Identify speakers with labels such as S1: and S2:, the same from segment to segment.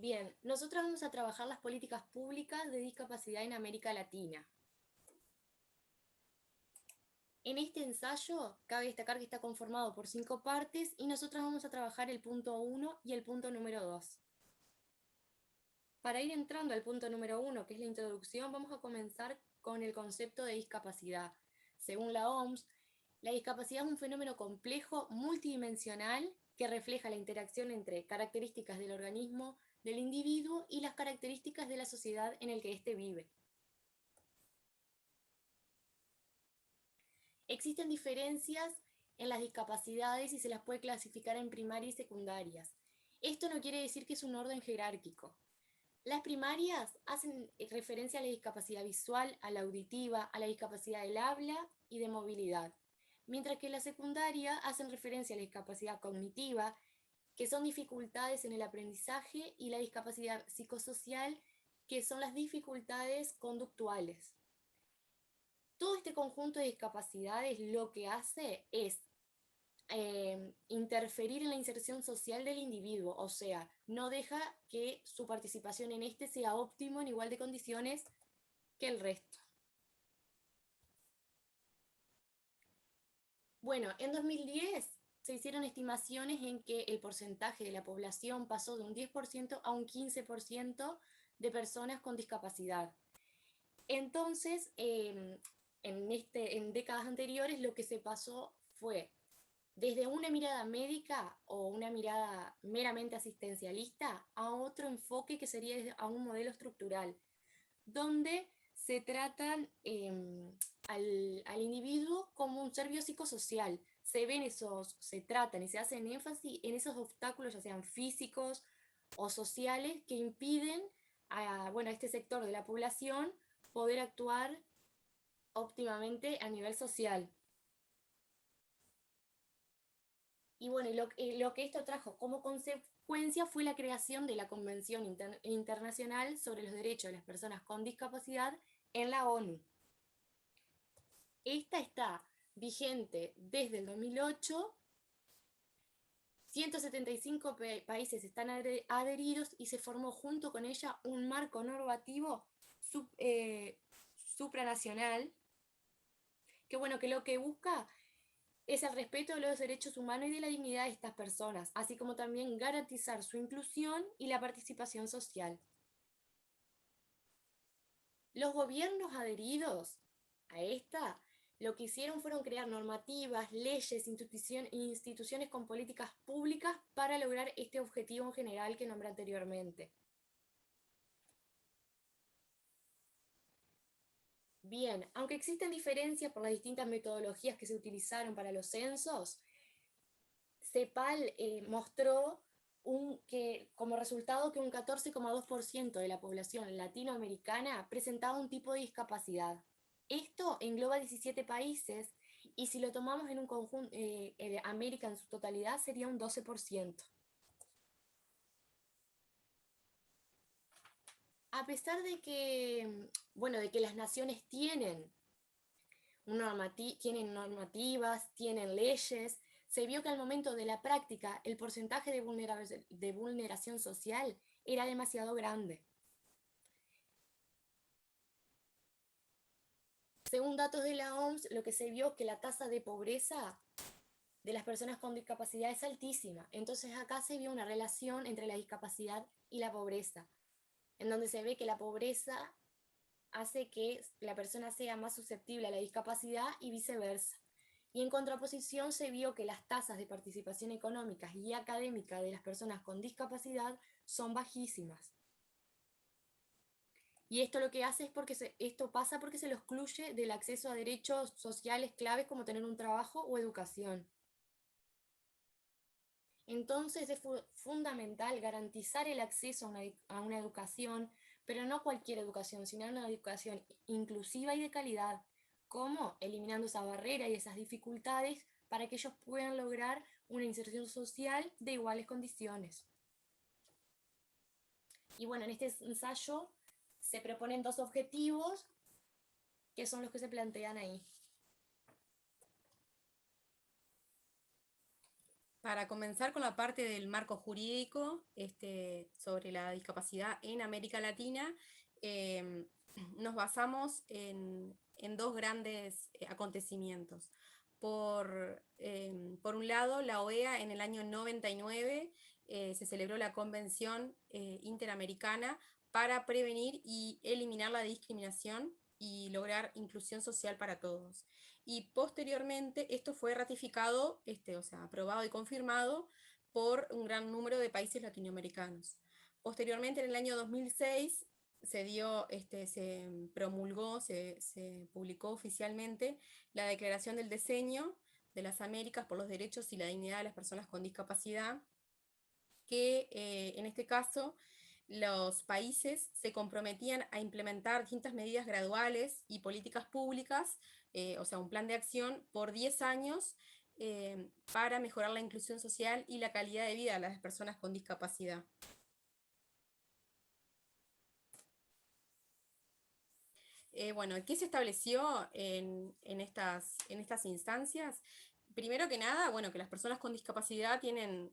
S1: Bien, nosotros vamos a trabajar las políticas públicas de discapacidad en América Latina. En este ensayo, cabe destacar que está conformado por 5 partes y nosotros vamos a trabajar el punto 1 y el punto número 2. Para ir entrando al punto número 1, que es la introducción, vamos a comenzar con el concepto de discapacidad. Según la OMS, la discapacidad es un fenómeno complejo, multidimensional, que refleja la interacción entre características del organismo, del individuo y las características de la sociedad en la que éste vive. Existen diferencias en las discapacidades y se las puede clasificar en primarias y secundarias. Esto no quiere decir que es un orden jerárquico. Las primarias hacen referencia a la discapacidad visual, a la auditiva, a la discapacidad del habla y de movilidad, mientras que la secundaria hacen referencia a la discapacidad cognitiva, que son dificultades en el aprendizaje, y la discapacidad psicosocial, que son las dificultades conductuales. Todo este conjunto de discapacidades lo que hace es interferir en la inserción social del individuo, o sea, no deja que su participación en este sea óptimo en igual de condiciones que el resto. Bueno, en 2010 se hicieron estimaciones en que el porcentaje de la población pasó de un 10% a un 15% de personas con discapacidad. Entonces, en décadas anteriores lo que se pasó fue desde una mirada médica o una mirada meramente asistencialista a otro enfoque que sería a un modelo estructural, donde se tratan al individuo como un ser biopsicosocial. Se tratan y se hacen énfasis en esos obstáculos, ya sean físicos o sociales, que impiden a este sector de la población poder actuar óptimamente a nivel social. Y bueno, lo que esto trajo como consecuencia fue la creación de la Convención Internacional sobre los Derechos de las Personas con Discapacidad en la ONU. Esta está vigente desde el 2008, 175 países están adheridos y se formó junto con ella un marco normativo supranacional que lo que busca es el respeto de los derechos humanos y de la dignidad de estas personas, así como también garantizar su inclusión y la participación social. Los gobiernos adheridos a esta lo que hicieron fueron crear normativas, leyes, instituciones con políticas públicas para lograr este objetivo en general que nombré anteriormente. Bien, aunque existen diferencias por las distintas metodologías que se utilizaron para los censos, CEPAL mostró como resultado que un 14,2% de la población latinoamericana presentaba un tipo de discapacidad. Esto engloba 17 países y si lo tomamos en un conjunto, América en su totalidad sería un 12%. A pesar de que, de que las naciones tienen normativas, tienen leyes, se vio que al momento de la práctica el porcentaje de vulneración social era demasiado grande. Según datos de la OMS, lo que se vio es que la tasa de pobreza de las personas con discapacidad es altísima. Entonces acá se vio una relación entre la discapacidad y la pobreza, en donde se ve que la pobreza hace que la persona sea más susceptible a la discapacidad y viceversa. Y en contraposición se vio que las tasas de participación económica y académica de las personas con discapacidad son bajísimas. Y esto lo que hace es esto pasa porque se lo excluye del acceso a derechos sociales claves como tener un trabajo o educación. Entonces es fundamental garantizar el acceso a una educación, pero no cualquier educación, sino una educación inclusiva y de calidad. ¿Cómo? Eliminando esa barrera y esas dificultades para que ellos puedan lograr una inserción social de iguales condiciones. Y bueno, en este ensayo se proponen 2 objetivos que son los que se plantean ahí.
S2: Para comenzar con la parte del marco jurídico sobre la discapacidad en América Latina, eh, nos basamos en dos grandes acontecimientos. Por un lado, la OEA en el año 99 se celebró la Convención Interamericana para prevenir y eliminar la discriminación y lograr inclusión social para todos. Y posteriormente esto fue ratificado, o sea, aprobado y confirmado por un gran número de países latinoamericanos. Posteriormente, en el año 2006, se promulgó, se publicó oficialmente la Declaración del Diseño de las Américas por los Derechos y la Dignidad de las Personas con Discapacidad, que en este caso los países se comprometían a implementar distintas medidas graduales y políticas públicas, o sea, un plan de acción por 10 años para mejorar la inclusión social y la calidad de vida de las personas con discapacidad. Bueno, ¿qué se estableció en estas instancias? Primero que nada, bueno, que las personas con discapacidad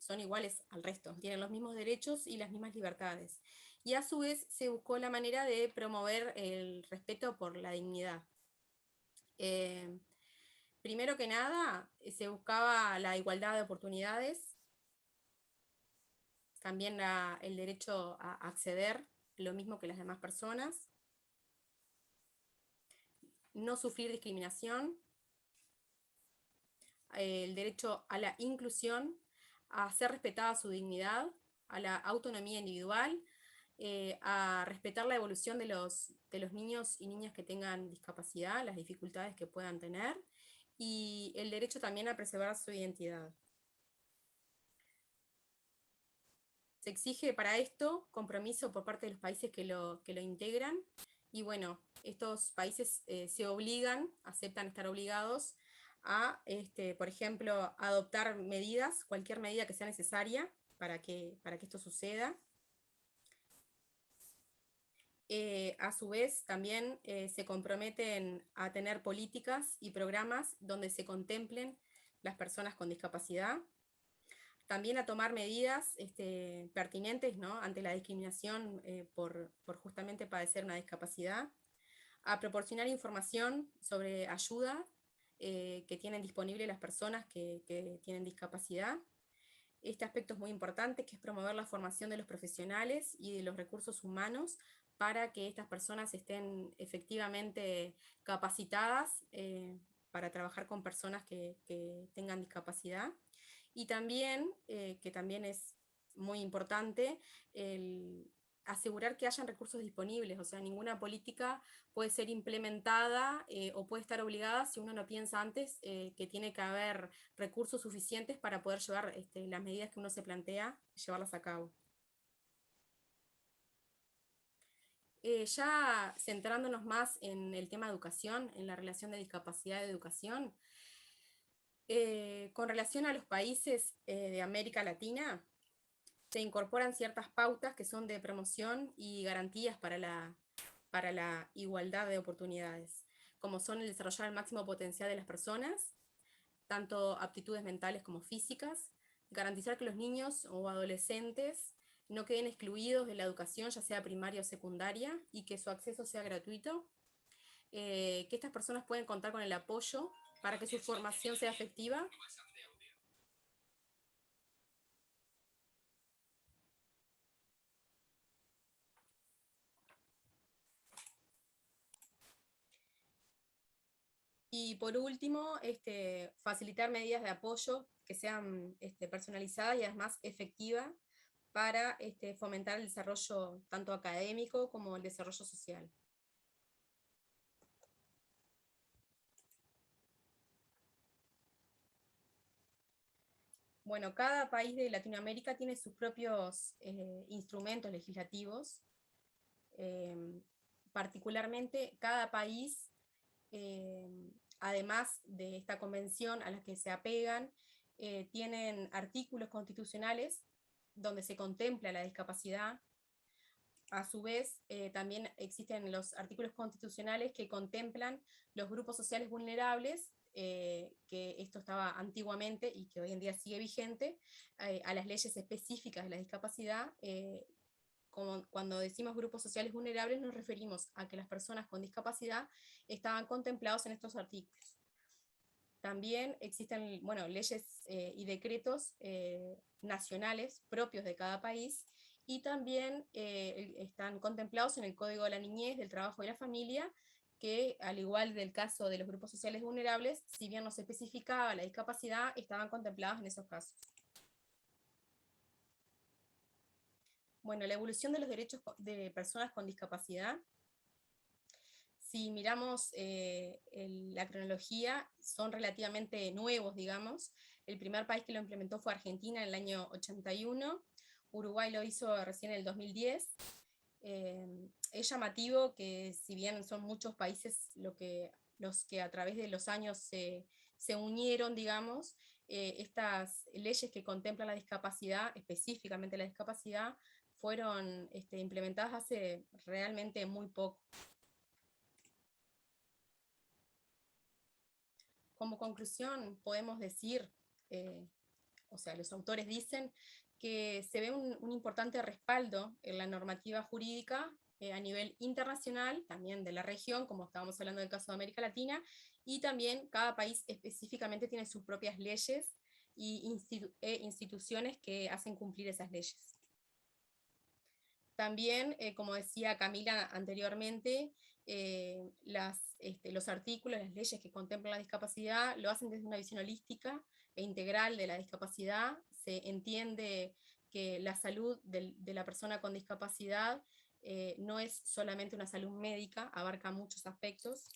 S2: son iguales al resto, tienen los mismos derechos y las mismas libertades. Y a su vez se buscó la manera de promover el respeto por la dignidad. Eh, Primero que nada, se buscaba la igualdad de oportunidades, también el derecho a acceder lo mismo que las demás personas, no sufrir discriminación, el derecho a la inclusión, a ser respetada su dignidad, a la autonomía individual, a respetar la evolución de los niños y niñas que tengan discapacidad, las dificultades que puedan tener, y el derecho también a preservar su identidad. Se exige para esto compromiso por parte de los países que lo integran, y bueno, estos países se obligan, aceptan estar obligados a, por ejemplo, adoptar medidas, cualquier medida que sea necesaria para que esto suceda. A su vez, también se comprometen a tener políticas y programas donde se contemplen las personas con discapacidad. También a tomar medidas pertinentes, ¿no?, ante la discriminación por justamente padecer una discapacidad. A proporcionar información sobre ayuda que tienen disponible las personas que tienen discapacidad. Este aspecto es muy importante, que es promover la formación de los profesionales y de los recursos humanos para que estas personas estén efectivamente capacitadas para trabajar con personas que tengan discapacidad. Y también, que también es muy importante, el asegurar que hayan recursos disponibles, o sea, ninguna política puede ser implementada o puede estar obligada si uno no piensa antes que tiene que haber recursos suficientes para poder llevar las medidas que uno se plantea, llevarlas a cabo. Ya centrándonos más en el tema de educación, en la relación de discapacidad y educación, con relación a los países de América Latina, se incorporan ciertas pautas que son de promoción y garantías para la igualdad de oportunidades, como son el desarrollar el máximo potencial de las personas, tanto aptitudes mentales como físicas, garantizar que los niños o adolescentes no queden excluidos de la educación, ya sea primaria o secundaria, y que su acceso sea gratuito, que estas personas pueden contar con el apoyo para que su formación sea efectiva. Y por último, facilitar medidas de apoyo que sean personalizadas y además efectivas para fomentar el desarrollo tanto académico como el desarrollo social. Bueno, cada país de Latinoamérica tiene sus propios instrumentos legislativos. Particularmente, cada país, además de esta convención a la que se apegan, tienen artículos constitucionales donde se contempla la discapacidad. A su vez, también existen los artículos constitucionales que contemplan los grupos sociales vulnerables, que esto estaba antiguamente y que hoy en día sigue vigente, a las leyes específicas de la discapacidad. Como cuando decimos grupos sociales vulnerables, nos referimos a que las personas con discapacidad estaban contemplados en estos artículos. También existen, bueno, leyes y decretos nacionales propios de cada país, y también están contemplados en el Código de la Niñez, del Trabajo y la Familia, que al igual del caso de los grupos sociales vulnerables, si bien no se especificaba la discapacidad, estaban contemplados en esos casos. Bueno, la evolución de los derechos de personas con discapacidad. Si miramos la cronología, son relativamente nuevos, digamos. El primer país que lo implementó fue Argentina en el año 81, Uruguay lo hizo recién en el 2010. Es llamativo que, si bien son muchos países los que a través de los años se unieron, digamos, estas leyes que contemplan la discapacidad, específicamente la discapacidad, fueron implementadas hace realmente muy poco. Como conclusión, podemos decir, o sea, los autores dicen que se ve un importante respaldo en la normativa jurídica a nivel internacional, también de la región, como estábamos hablando del caso de América Latina, y también cada país específicamente tiene sus propias leyes e instituciones que hacen cumplir esas leyes. También, como decía Camila anteriormente, los artículos, las leyes que contemplan la discapacidad, lo hacen desde una visión holística e integral de la discapacidad. Se entiende que la salud de la persona con discapacidad no es solamente una salud médica, abarca muchos aspectos.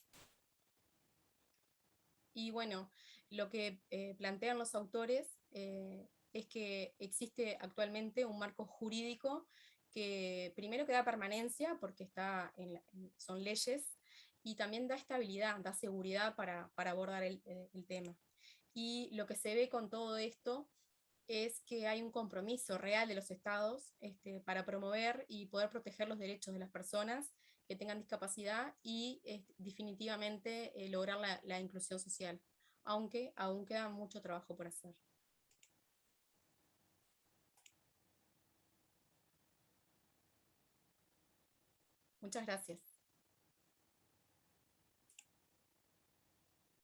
S2: Y bueno, lo que plantean los autores es que existe actualmente un marco jurídico que primero que da permanencia, porque son leyes, y también da estabilidad, da seguridad para abordar el tema. Y lo que se ve con todo esto es que hay un compromiso real de los estados para promover y poder proteger los derechos de las personas que tengan discapacidad y definitivamente lograr la inclusión social, aunque aún queda mucho trabajo por hacer. Muchas gracias.